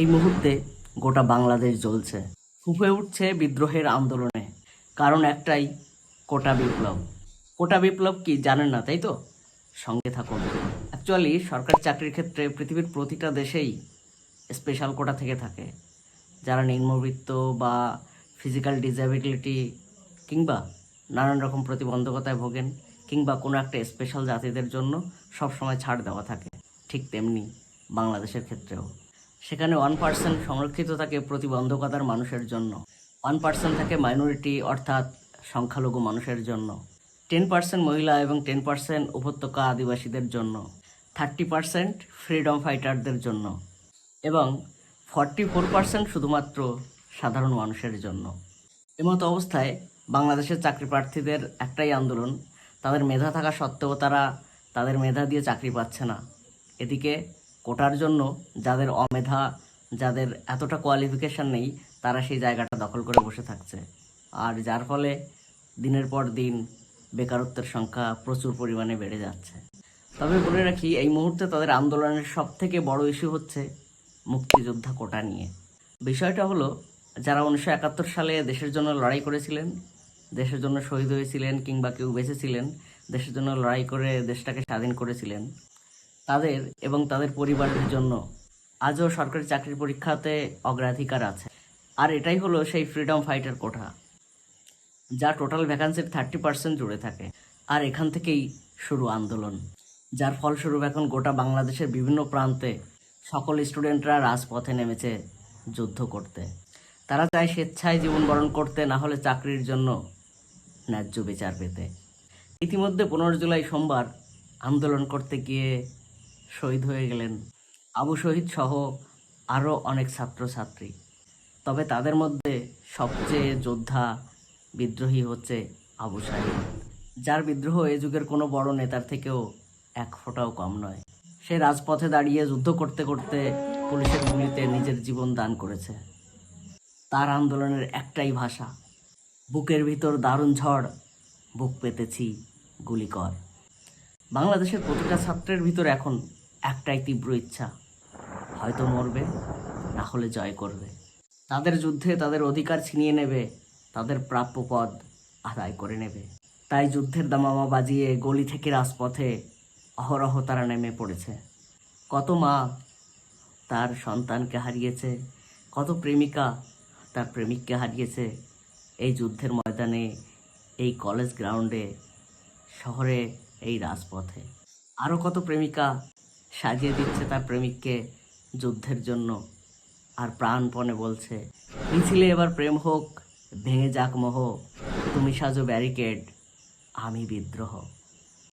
এই মুহূর্তে গোটা বাংলাদেশ জ্বলছে, ফুঁপে উঠছে বিদ্রোহের আন্দোলনে। কারণ একটাই, কোটা বিপ্লব। কোটা বিপ্লব কি জানেন না, তাই তো? সঙ্গে থাকুন। অ্যাকচুয়ালি সরকারি চাকরির ক্ষেত্রে পৃথিবীর প্রতিটা দেশেই স্পেশাল কোটা থেকে থাকে। যারা নিম্নবিত্ত বা ফিজিক্যাল ডিসএবিলিটি কিংবা নানান রকম প্রতিবন্ধকতায় ভোগেন কিংবা কোনো একটা স্পেশাল জাতিদের জন্য সবসময় ছাড় দেওয়া থাকে। ঠিক তেমনি বাংলাদেশের ক্ষেত্রেও সেখানে 1% সংরক্ষিত থাকে প্রতিবন্ধকতার মানুষের জন্য, 1% থাকে মাইনরিটি অর্থাৎ সংখ্যালঘু মানুষের জন্য, 10% মহিলা এবং 10% উপত্যকা আদিবাসীদের জন্য, 30% ফ্রিডম ফাইটারদের জন্য এবং 44% শুধুমাত্র সাধারণ মানুষের জন্য। এমতো অবস্থায় বাংলাদেশের চাকরি প্রার্থীদের একটাই আন্দোলন, তাদের মেধা থাকা সত্ত্বেও তারা তাদের মেধা দিয়ে চাকরি পাচ্ছে না। এদিকে কোটার জন্য যাদের অমেধা, যাদের এতটা কোয়ালিফিকেশান নেই, তারা সেই জায়গাটা দখল করে বসে থাকছে। আর যার ফলে দিনের পর দিন বেকারত্বের সংখ্যা প্রচুর পরিমাণে বেড়ে যাচ্ছে। তবে বলে রাখি, এই মুহূর্তে তাদের আন্দোলনের সবথেকে বড় ইস্যু হচ্ছে মুক্তিযোদ্ধা কোটা নিয়ে। বিষয়টা হলো, যারা 1971 সালে দেশের জন্য লড়াই করেছিলেন, দেশের জন্য শহীদ হয়েছিলেন কিংবা কেউ বেঁচেছিলেন, দেশের জন্য লড়াই করে দেশটাকে স্বাধীন করেছিলেন, তাদের এবং তাদের পরিবারের জন্য আজও সরকারি চাকরির পরীক্ষাতে অগ্রাধিকার আছে। আর এটাই হলো সেই ফ্রিডম ফাইটার কোটা, যা টোটাল ভ্যাকান্সির 30% জুড়ে থাকে। আর এখান থেকেই শুরু আন্দোলন, যার ফলস্বরূপ এখন গোটা বাংলাদেশের বিভিন্ন প্রান্তে সকল স্টুডেন্টরা রাজপথে নেমেছে যুদ্ধ করতে। তারা চায় স্বেচ্ছায় জীবনবরণ করতে, না হলে চাকরির জন্য ন্যায্য বিচার পেতে। ইতিমধ্যে 15 জুলাই সোমবার আন্দোলন করতে গিয়ে শহীদ হয়ে গেলেন আবু শহীদ সহ আরও অনেক ছাত্রছাত্রী। তবে তাদের মধ্যে সবচেয়ে যোদ্ধা বিদ্রোহী হচ্ছে আবু সাঈদ, যার বিদ্রোহ এ যুগের কোনো বড় নেতার থেকেও এক ফোঁটাও কম নয়। সে রাজপথে দাঁড়িয়ে যুদ্ধ করতে করতে পুলিশের গুলিতে নিজের জীবন দান করেছে। তার আন্দোলনের একটাই ভাষা, বুকের ভিতর দারুণ ঝড়, বুক পেতেছি গুলি কর। বাংলাদেশের প্রতিটা ছাত্রের ভিতর এখন একটাই তীব্র ইচ্ছা, হয়তো মরবে, না হলে জয় করবে। তাদের যুদ্ধে তাদের অধিকার ছিনিয়ে নেবে, তাদের প্রাপ্য পদ আদায় করে নেবে। তাই যুদ্ধের দামামা বাজিয়ে গলি থেকে রাজপথে অহরহ তারা নেমে পড়েছে। কত মা তার সন্তানকে হারিয়েছে, কত প্রেমিকা তার প্রেমিককে হারিয়েছে এই যুদ্ধের ময়দানে, এই কলেজ গ্রাউন্ডে, শহরে, এই রাজপথে। আরও কত প্রেমিকা সাজিয়ে দিচ্ছে তার প্রেমিককে যুদ্ধের জন্য, আর প্রাণপণে বলছে, মিছিলে এবার প্রেম হোক, ভেঙে যাক মোহ, তুমি সাজো ব্যারিকেড, আমি বিদ্রোহ।